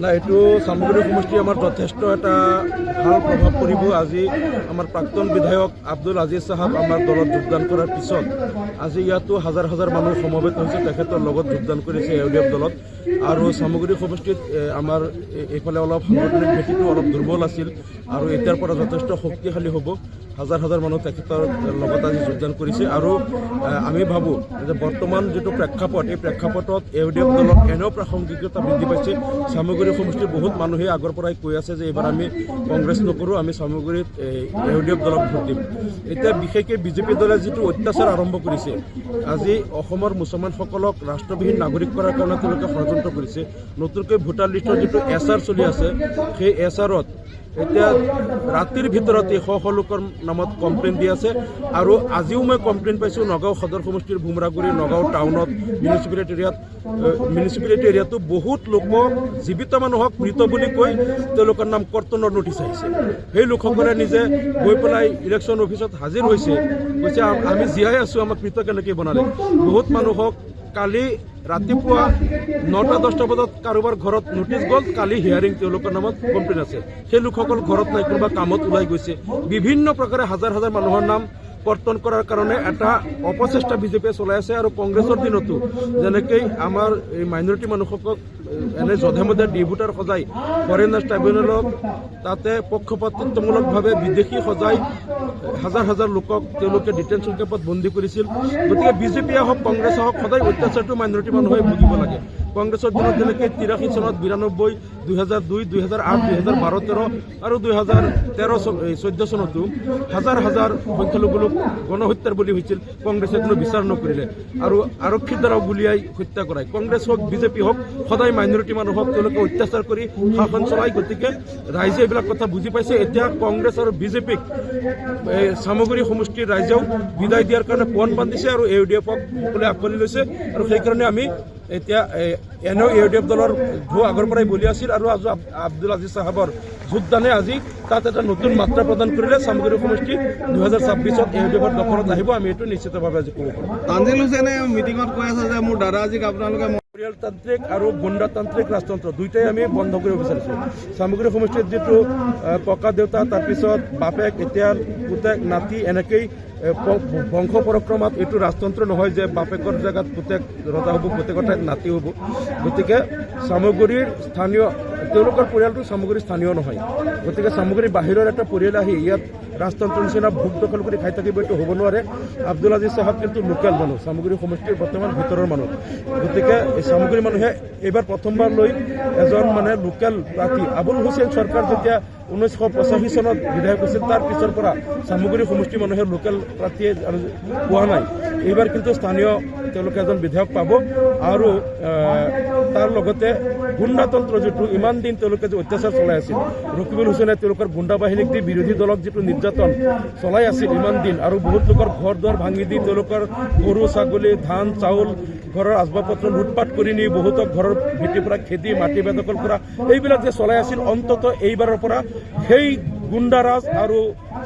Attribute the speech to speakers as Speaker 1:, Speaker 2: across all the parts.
Speaker 1: না, এইটো চামগুৰি সমষ্টি আমাৰ যথেষ্ট এটা ভাল প্ৰভাৱ পৰিব। আজি আমাৰ প্ৰাক্তন বিধায়ক আব্দুল আজিজ চাহাব আমাৰ দলত যোগদান কৰাৰ পিছত আজি ইয়াতো হাজাৰ হাজাৰ মানুহ সমবেত হৈছে, তেখেতৰ লগত যোগদান কৰিছে ইউডিএফ দলত। আৰু চামগুৰি সমষ্টিত আমাৰ এইফালে অলপ সাংগঠনিক ভেটিটো অলপ দুৰ্বল আছিল আৰু এতিয়াৰ পৰা যথেষ্ট শক্তিশালী হ'ব। হাজাৰ হাজাৰ মানুহ তেখেতৰ লগত আজি যোগদান কৰিছে আৰু আমি ভাবোঁ যে বৰ্তমান যিটো প্ৰেক্ষাপট, এই প্ৰেক্ষাপটত ইউডিএফ দলত এনেও প্ৰাসংগিকতা বৃদ্ধি পাইছে। চামগুৰি সমষ্টিৰ বহুত মানুহে আগৰ পৰাই কৈ আছে যে এইবাৰ আমি কংগ্ৰেছ নকৰোঁ, আমি চামগুৰিত ইউডিএফ দলক ভোট দিম। এতিয়া বিশেষকৈ বিজেপি দলে যিটো অত্যাচাৰ আৰম্ভ কৰিছে, আজি অসমৰ মুছলমানসকলক ৰাষ্ট্ৰবিহীন নাগৰিক কৰাৰ কাৰণে তেওঁলোকে ষড়যন্ত্ৰ কৰিছে। নতুনকৈ ভোটাৰ লিষ্টৰ যিটো এছআৰ চলি আছে, সেই এছআৰত এতিয়া ৰাতিৰ ভিতৰতে শ লোকৰ নামত কমপ্লেইন দি আছে। আৰু আজিও মই কমপ্লেইন পাইছোঁ নগাঁও সদৰ সমষ্টিৰ ভোমৰাগুৰি, নগাঁও টাউনত, মিউনিচিপালিটি এৰিয়াতো বহুত লোকক, জীৱিত মানুহক মৃত বুলি কৈ তেওঁলোকৰ নাম কৰ্তনৰ নটিচ আহিছে। সেই লোকসকলে নিজে গৈ পেলাই ইলেকশ্যন অফিচত হাজিৰ হৈছে, কৈছে আমি জীয়াই আছোঁ, আমাক মৃত কেনেকৈ বনালে। বহুত মানুহক কালি ৰাতিপুৱা 9-10টা বজাত কাৰোবাৰ ঘৰত নটিচ গ'ল, কালি হিয়াৰিং তেওঁলোকৰ নামত কমপ্লেইন আছে। সেই লোকসকল ঘৰত নাই, কোনোবা কামত ওলাই গৈছে। বিভিন্ন প্ৰকাৰে হাজাৰ হাজাৰ মানুহৰ নাম কৰ্তন কৰাৰ কাৰণে এটা অপচেষ্টা বিজেপিয়ে চলাই আছে। আৰু কংগ্ৰেছৰ দিনতো যেনেকৈ আমাৰ এই মাইনৰিটি মানুহসকলক এনে যধে মধে ডিভোটাৰ সজাই ফৰেইনাৰ্ছ ট্ৰাইব্যুনেলত তাতে পক্ষপাতিত্বমূলকভাৱে বিদেশী সজাই হাজাৰ হাজাৰ লোকক তেওঁলোকে ডিটেনশ্যন কেম্পত বন্দী কৰিছিল। গতিকে বিজেপিয়ে হওক কংগ্ৰেছে হওক সদায় অত্যাচাৰটো মাইনৰিটি মানুহে ভুগিব লাগে। কংগ্ৰেছৰ দিনত যেনেকৈ 83 চনত 92, 2002, 2008, 2012-13 আৰু 2013-14 চনতো হাজাৰ হাজাৰ সংখ্যালঘু লোক গণহত্যাৰ বলি হৈছিল। কংগ্ৰেছে কোনো বিচাৰ নকৰিলে আৰু আৰক্ষীৰ দ্বাৰাও গুলিয়াই হত্যা কৰায়। কংগ্ৰেছ হওক বিজেপি হওক সদায় মাইনৰিটি মানুহক তেওঁলোকে অত্যাচাৰ কৰি শাসন চলায়। গতিকে ৰাইজে এইবিলাক কথা বুজি পাইছে। এতিয়া কংগ্ৰেছ আৰু বিজেপিক চামগুৰি সমষ্টিৰ ৰাইজেও বিদায় দিয়াৰ কাৰণে পণ বান্ধিছে আৰু ইউডিএফক সকলোৱে আঁকোৱালি লৈছে। আৰু সেইকাৰণে আমি এতিয়া এনেও ইউডিএফ দলৰ ঢৌ আগৰ পৰাই বলি আছিল আৰু আজি আব্দুল আজিজ চাহাবৰ যোগদানে আজি তাত এটা নতুন মাত্ৰা প্ৰদান কৰিলে। চামগুৰি সমষ্টি 2026-ত ইউডিএফৰ দখলত আহিব, আমি এইটো নিশ্চিতভাৱে আজি ক'ব পাৰোঁ।
Speaker 2: তানজিল হুছেইনে মিটিঙত কৈ আছে যে মোৰ দাদা আজিক আপোনালোকে
Speaker 1: পৰিয়ালতান্ত্ৰিক আৰু গুণ্ডাতান্ত্ৰিক ৰাজতন্ত্ৰ দুয়োটাই আমি বন্ধ কৰিব বিচাৰিছোঁ। চামগুৰি সমষ্টিত যিটো ককা দেউতা, তাৰপিছত বাপেক, এতিয়া পুতেক, নাতি, এনেকেই বংশ পৰক্ৰমাত এইটো ৰাজতন্ত্ৰ নহয় যে বাপেকৰ জেগাত পুতেক ৰজা হ'ব, পুতেকৰ ঠাইত নাতি হ'ব। গতিকে চামগুৰিৰ স্থানীয় তেওঁলোকৰ পৰিয়ালটো চামগুৰিৰ স্থানীয় নহয়। গতিকে চামগুৰিৰ বাহিৰৰ এটা পৰিয়াল আহি ইয়াত ৰাজতন্ত্ৰৰ নিচিনা ভোগ দখল কৰি খাই থাকিব, এইটো হ'ব নোৱাৰে। আব্দুল আজিজ চাহাব কিন্তু লোকেল মানুহ, চামগুৰি সমষ্টিৰ বৰ্তমান ভিতৰৰ মানুহ। গতিকে এই চামগুৰি মানুহে এইবাৰ প্ৰথমবাৰ লৈ এজন লোকেল প্ৰাৰ্থী আবুল হুছেইন চৰকাৰ যেতিয়া 1985 চনত বিধায়ক হৈছিল, তাৰ পিছৰ পৰা চামগুৰি সমষ্টিৰ মানুহে লোকেল প্ৰাৰ্থীয়ে পোৱা নাই। এইবাৰ কিন্তু স্থানীয় তেওঁলোকে এজন বিধায়ক পাব। আৰু তাৰ লগতে গুণ্ডাতন্ত্ৰ যিটো ইমান দিন তেওঁলোকে যে অত্যাচাৰ চলাই আছিল, ৰকিবুল হুছেইনে তেওঁলোকৰ গুণ্ডা বাহিনীক দি বিৰোধী দলক যিটো নিৰ্যাতন চলাই আছিল ইমান দিন, আৰু বহুত লোকৰ ঘৰ দুৱাৰ ভাঙি দি তেওঁলোকৰ গৰু ছাগলী, ধান চাউল, ঘৰৰ আচবাব পত্ৰ লুটপাট কৰি নি বহুতক ঘৰৰ ভিত্তিৰ পৰা খেদি মাটি বেদখল কৰা, এইবিলাক যে চলাই আছিল, অন্তত এইবাৰৰ পৰা সেই গুণ্ডাৰাজ আৰু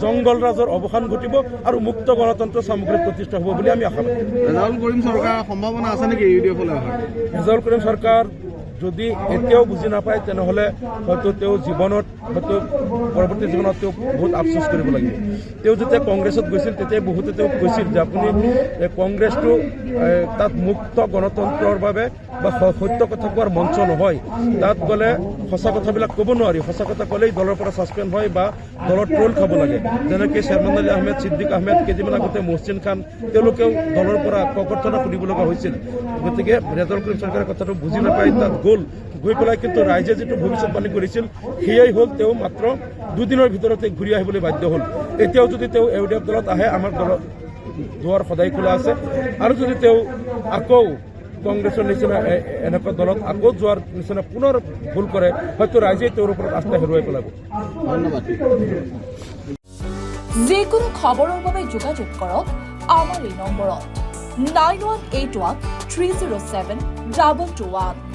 Speaker 1: জংগল ৰাজৰ অৱসান ঘটিব আৰু মুক্ত গণতন্ত্ৰ চামগুৰিত প্ৰতিষ্ঠা হ'ব বুলি আমি আশা কৰোঁ।
Speaker 2: ৰেজাউল কৰিম চৰকাৰ সম্ভাৱনা আছে নেকি ইউডিএফলৈ অহাৰ?
Speaker 1: ৰেজাউল কৰিম চৰকাৰ যদি এতিয়াও বুজি নাপায়, তেনেহ'লে হয়তো তেওঁ জীৱনত, হয়তো পৰৱৰ্তী জীৱনত তেওঁ বহুত আফচোচ কৰিব লাগিব। তেওঁ যেতিয়া কংগ্ৰেছত গৈছিল তেতিয়া বহুতে তেওঁক কৈছিল যে আপুনি কংগ্ৰেছটো তাত মুক্ত গণতন্ত্ৰৰ বাবে বা সত্য কথা কোৱাৰ মঞ্চ নহয়, তাত গ'লে সঁচা কথাবিলাক ক'ব নোৱাৰি, সঁচা কথা ক'লেই দলৰ পৰা ছাছপেণ্ড হয় বা দলৰ ট্ৰল খাব লাগে। যেনেকৈ শ্বেৰমান আলী আহমেদ, ছিদ্দিক আহমেদ, কেইদিনমান আগতে মহচিন খান, তেওঁলোকেও দলৰ পৰা ককৰ্থনা শুনিব লগা হৈছিল। গতিকে ৰেজাউল কৰিম চৰকাৰে কথাটো বুজি নাপায়, তাত গৈ পেলাই কিন্তু ৰাইজে যিটো ভৱিষ্যতবাণী কৰিছিল সেয়াই হ'ল, তেওঁ মাত্ৰ দুদিনৰ ভিতৰতে ঘূৰি আহিবলৈ বাধ্য হ'ল। এতিয়াও যদি তেওঁ ইউডিএফ দলত আহে, আমাৰ দলত দুৱাৰ সদায় খোলা আছে। আৰু যদি তেওঁ আকৌ কংগ্ৰেছৰ নিচিনা এনেকুৱা দলত আকৌ যোৱাৰ নিচিনা পুনৰ ভুল কৰে, হয়তো ৰাইজে তেওঁৰ ওপৰত আস্থা হেৰুৱাই পেলাব।
Speaker 2: ধন্যবাদ।
Speaker 3: যিকোনো খবৰৰ বাবে যোগাযোগ কৰক আমাৰ এই নম্বৰত 9181 307 2221।